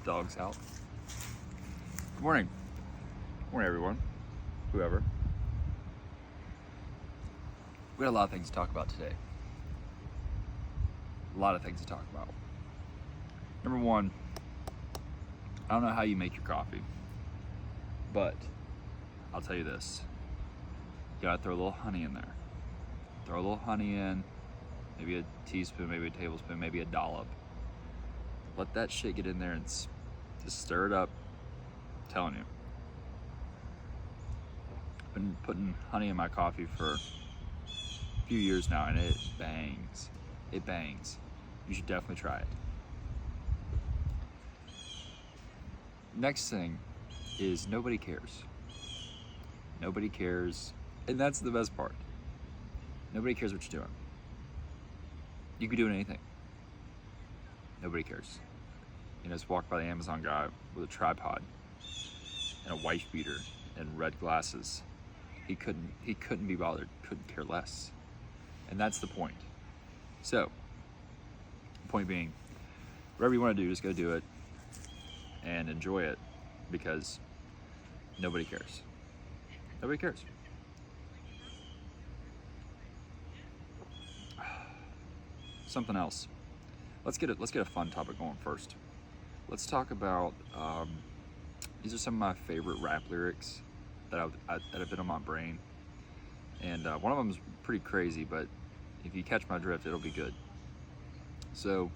Dog's out. Good morning. Good morning, everyone. Whoever. We got a lot of things to talk about today. A lot of things to talk about. Number one, I don't know how you make your coffee, but I'll tell you this. You gotta throw a little honey in there. Throw a little honey in, maybe a teaspoon, maybe a tablespoon, maybe a dollop. Let that shit get in there and just stir it up. I'm telling you. I've been putting honey in my coffee for a few years now and it bangs. It bangs. You should definitely try it. Next thing is nobody cares. Nobody cares, and that's the best part. Nobody cares what you're doing. You could be doing anything. Nobody cares. You know, just walk by the Amazon guy with a tripod and a wife beater and red glasses. He couldn't be bothered, couldn't care less. And that's the point. So, the point being, whatever you want to do, just go do it and enjoy it because nobody cares. Nobody cares. Something else. Let's get a fun topic going first. Let's talk about these are some of my favorite rap lyrics that have been on my brain, and one of them is pretty crazy, but if you catch my drift, it'll be good. So,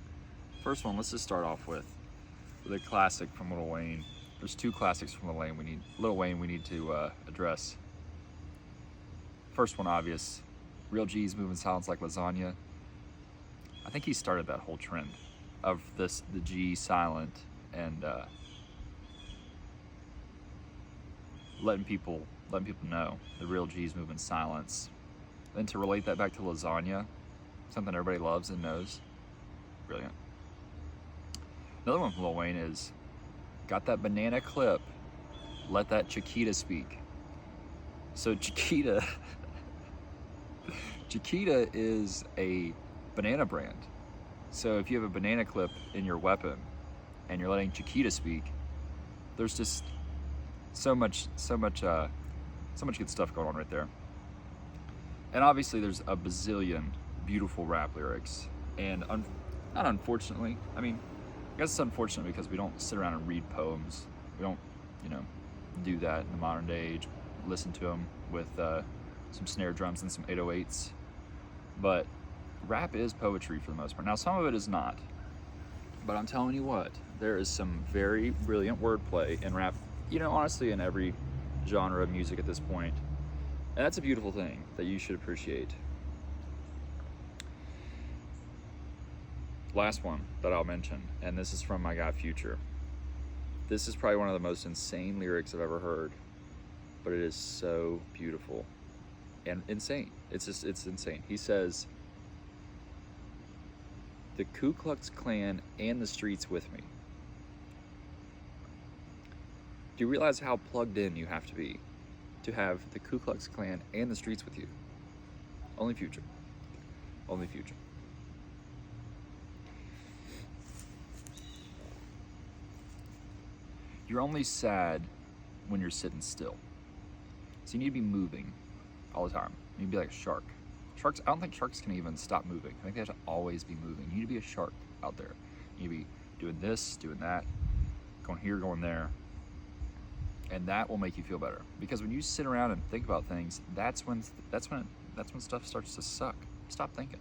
first one, let's just start off with a classic from Lil Wayne. There's two classics from Lil Wayne we need to address. First one, obvious. Real G's moving silence like lasagna. I think he started that whole trend of the G silent and letting people know the real G's moving silence. Then to relate that back to lasagna, something everybody loves and knows. Brilliant. Another one from Lil Wayne is, got that banana clip, let that Chiquita speak. So Chiquita is a banana brand. So if you have a banana clip in your weapon and you're letting Chiquita speak, there's just so much good stuff going on right there. And obviously there's a bazillion beautiful rap lyrics. And not unfortunately, I mean, I guess it's unfortunate because we don't sit around and read poems. We don't, do that in the modern day age, listen to them with some snare drums and some 808s. But rap is poetry for the most part. Now, some of it is not. But I'm telling you what, there is some very brilliant wordplay in rap, honestly, in every genre of music at this point. And that's a beautiful thing that you should appreciate. Last one that I'll mention, and this is from my guy Future. This is probably one of the most insane lyrics I've ever heard, but it is so beautiful and insane. It's insane. He says, "The Ku Klux Klan and the streets with me." Do you realize how plugged in you have to be to have the Ku Klux Klan and the streets with you? Only Future. Only Future. You're only sad when you're sitting still. So you need to be moving all the time. You need to be like a shark. I don't think sharks can even stop moving. I think they have to always be moving. You need to be a shark out there. You need to be doing this, doing that, going here, going there. And that will make you feel better. Because when you sit around and think about things, that's when stuff starts to suck. Stop thinking.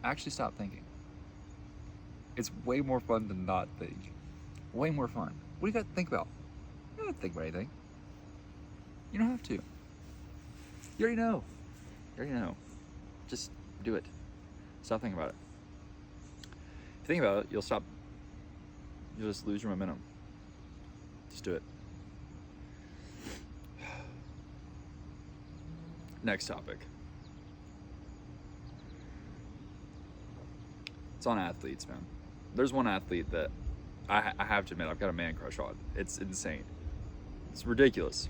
Actually stop thinking. It's way more fun to not think. Way more fun. What do you got to think about? You don't have to think about anything. You don't have to. You already know. You already know. Just do it. Stop thinking about it. If you think about it, you'll just lose your momentum. Just do it. Next topic. It's on athletes, man. There's one athlete that I have to admit I've got a man crush on. It's insane. It's ridiculous.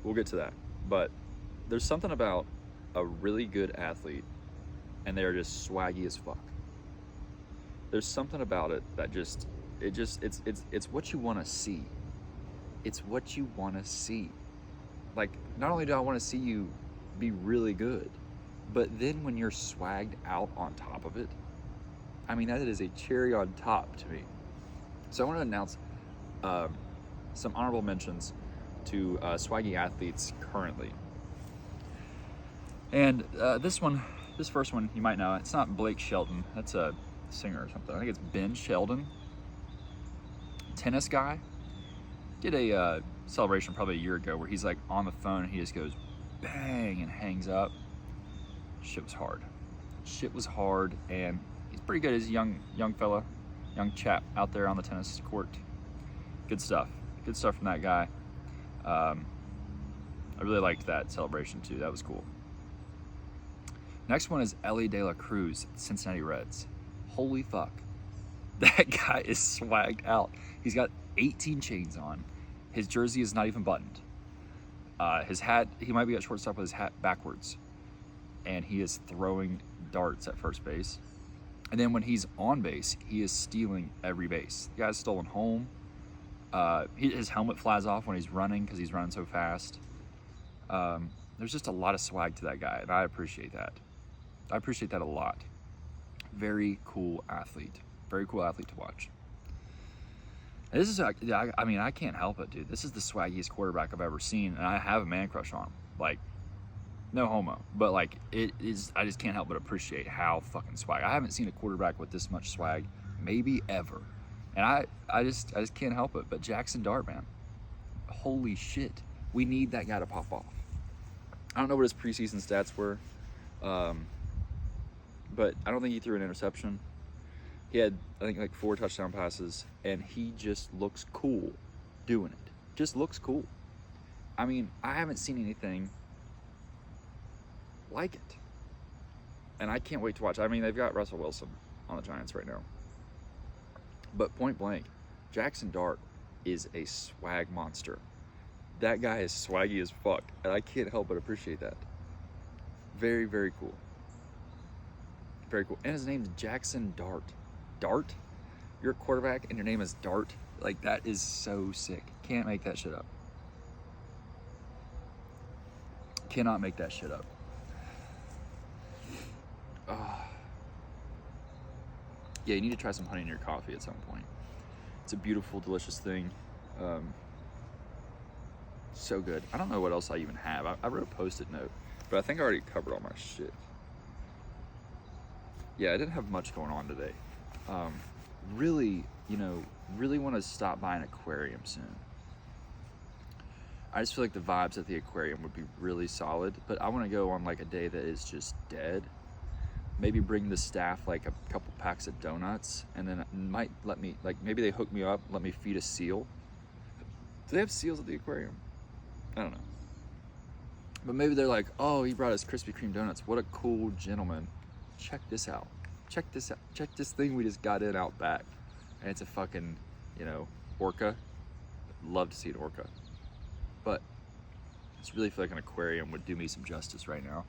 We'll get to that. But there's something about a really good athlete and they're just swaggy as fuck. There's something about it that just It's what you want to see. It's what you want to see. Like, not only do I want to see you be really good, but then when you're swagged out on top of it, I mean, that is a cherry on top to me. So I want to announce some honorable mentions to Swaggy Athletes currently. And this first one, you might know. It's not Blake Shelton. That's a singer or something. I think it's Ben Sheldon. Tennis guy. Did a celebration probably a year ago where he's like on the phone and he just goes bang and hangs up. Shit was hard. Shit was hard, and he's pretty good. He's a young fella, young chap out there on the tennis court. Good stuff. Good stuff from that guy. I really liked that celebration too. That was cool. Next one is Ellie De La Cruz, Cincinnati Reds. Holy fuck. That guy is swagged out. He's got 18 chains on. His jersey is not even buttoned. His hat, he might be at shortstop with his hat backwards. And he is throwing darts at first base. And then when he's on base, he is stealing every base. The guy's stolen home. His helmet flies off when he's running because he's running so fast. There's just a lot of swag to that guy, and I appreciate that. I appreciate that a lot. Very cool athlete. Very cool athlete to watch. And this is, I mean, I can't help it, dude. This is the swaggiest quarterback I've ever seen, and I have a man crush on him. Like, no homo, but like, it is, I just can't help but appreciate how fucking swag. I haven't seen a quarterback with this much swag, maybe ever. And I just can't help it. But Jackson Dart, man, holy shit. We need that guy to pop off. I don't know what his preseason stats were, but I don't think he threw an interception. He had, I think, like 4 touchdown passes, and he just looks cool doing it. Just looks cool. I mean, I haven't seen anything like it. And I can't wait to watch. I mean, they've got Russell Wilson on the Giants right now. But point blank, Jackson Dart is a swag monster. That guy is swaggy as fuck, and I can't help but appreciate that. Very, very cool. Very cool. And his name's Jackson Dart. Dart? You're a quarterback and your name is Dart? Like, that is so sick. Can't make that shit up. Cannot make that shit up. Yeah, you need to try some honey in your coffee at some point. It's a beautiful, delicious thing. So good. I don't know what else I even have. I wrote a Post-it note, but I think I already covered all my shit. Yeah, I didn't have much going on today. Really want to stop by an aquarium soon. I just feel like the vibes at the aquarium would be really solid, but I want to go on like a day that is just dead. Maybe bring the staff like a couple packs of donuts, and then it might let me, like, maybe they hook me up, let me feed a seal. Do they have seals at the aquarium? I don't know. But maybe they're like, oh, he brought us Krispy Kreme donuts. What a cool gentleman. Check this out. Check this out. Check this thing we just got in out back. And it's a fucking, orca. Love to see an orca. But I just really feel like an aquarium would do me some justice right now.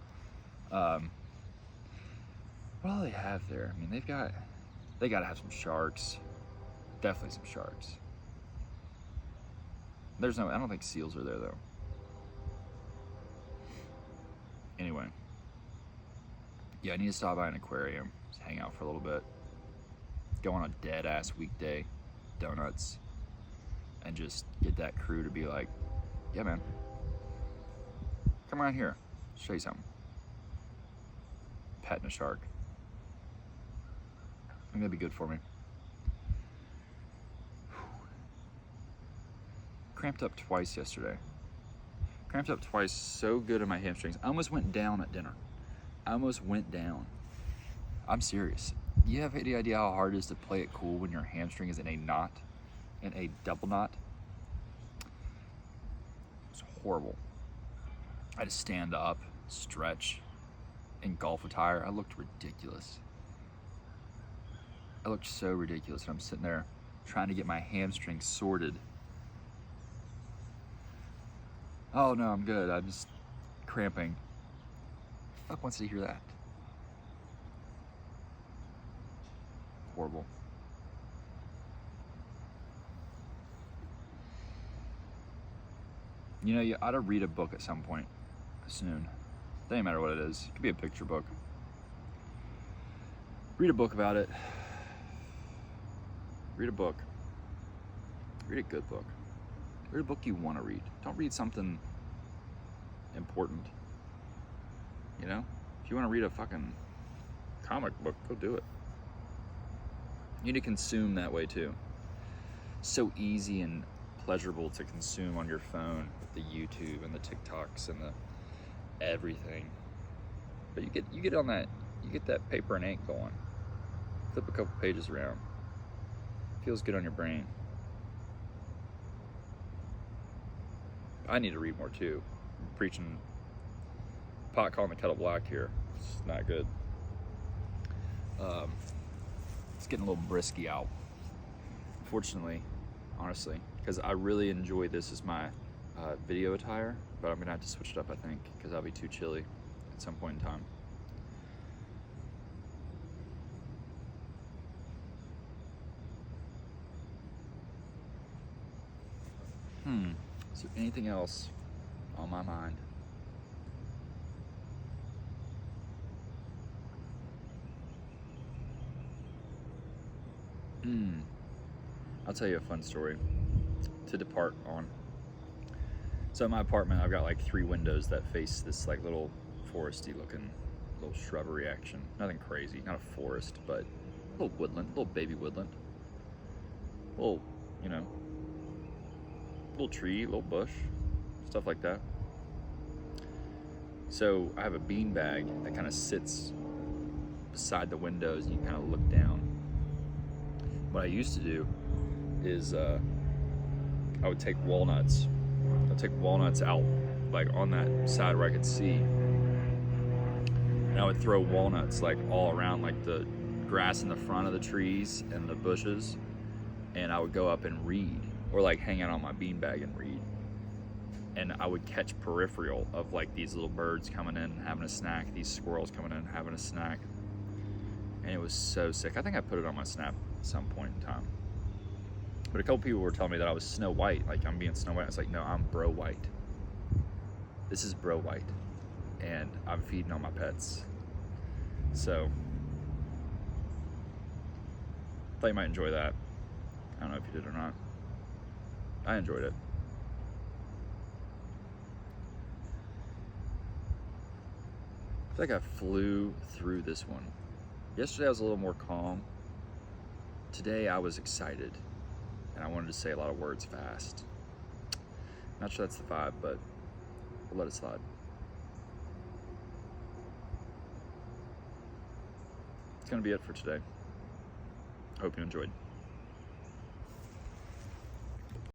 What do they have there? I mean, they gotta have some sharks. Definitely some sharks. I don't think seals are there though. Anyway. Yeah, I need to stop by an aquarium, just hang out for a little bit. Go on a dead ass weekday, donuts, and just get that crew to be like, yeah man, come around here, show you something. Petting a shark. I think that'd be good for me. Cramped up twice yesterday. Cramped up twice so good in my hamstrings. I almost went down at dinner. I almost went down. I'm serious. You have any idea how hard it is to play it cool when your hamstring is in a knot? In a double knot? It's horrible. I had to stand up, stretch, in golf attire. I looked ridiculous. I looked so ridiculous, and I'm sitting there trying to get my hamstring sorted. Oh no, I'm good. I'm just cramping. Fuck wants to hear that? Horrible. You know, you ought to read a book at some point soon. Doesn't matter what it is. It could be a picture book. Read a book about it. Read a book. Read a good book. Read a book you want to read. Don't read something important. You know? If you want to read a fucking comic book, go do it. You need to consume that way too. So easy and pleasurable to consume on your phone with the YouTube and the TikToks and the everything. But you get on that, you get that paper and ink going. Flip a couple pages around. Feels good on your brain. I need to read more too. I'm preaching pot calling the kettle black here. It's not good. It's getting a little brisky out. Fortunately, honestly, because I really enjoy this as my video attire, but I'm gonna have to switch it up, I think, because I'll be too chilly at some point in time. Is there anything else on my mind? I'll tell you a fun story to depart on. So in my apartment, I've got like 3 windows that face this like little foresty looking little shrubbery action. Nothing crazy, not a forest, but a little woodland, little baby woodland. Little, you know, little tree, little bush, stuff like that. So I have a bean bag that kind of sits beside the windows and you kind of look down. What I used to do is I would take walnuts. I'd take walnuts out like on that side where I could see. And I would throw walnuts like all around like the grass in the front of the trees and the bushes. And I would go up and read, or like hang out on my beanbag and read. And I would catch peripheral of like these little birds coming in having a snack, these squirrels coming in having a snack. And it was so sick. I think I put it on my Snap at some point in time. But a couple people were telling me that I was Snow White, like I'm being Snow White. I was like, no, I'm Bro White. This is Bro White. And I'm feeding on my pets. So, I thought you might enjoy that. I don't know if you did or not. I enjoyed it. I feel like I flew through this one. Yesterday I was a little more calm. Today I was excited. And I wanted to say a lot of words fast. Not sure that's the vibe, but we'll let it slide. It's gonna be it for today. Hope you enjoyed.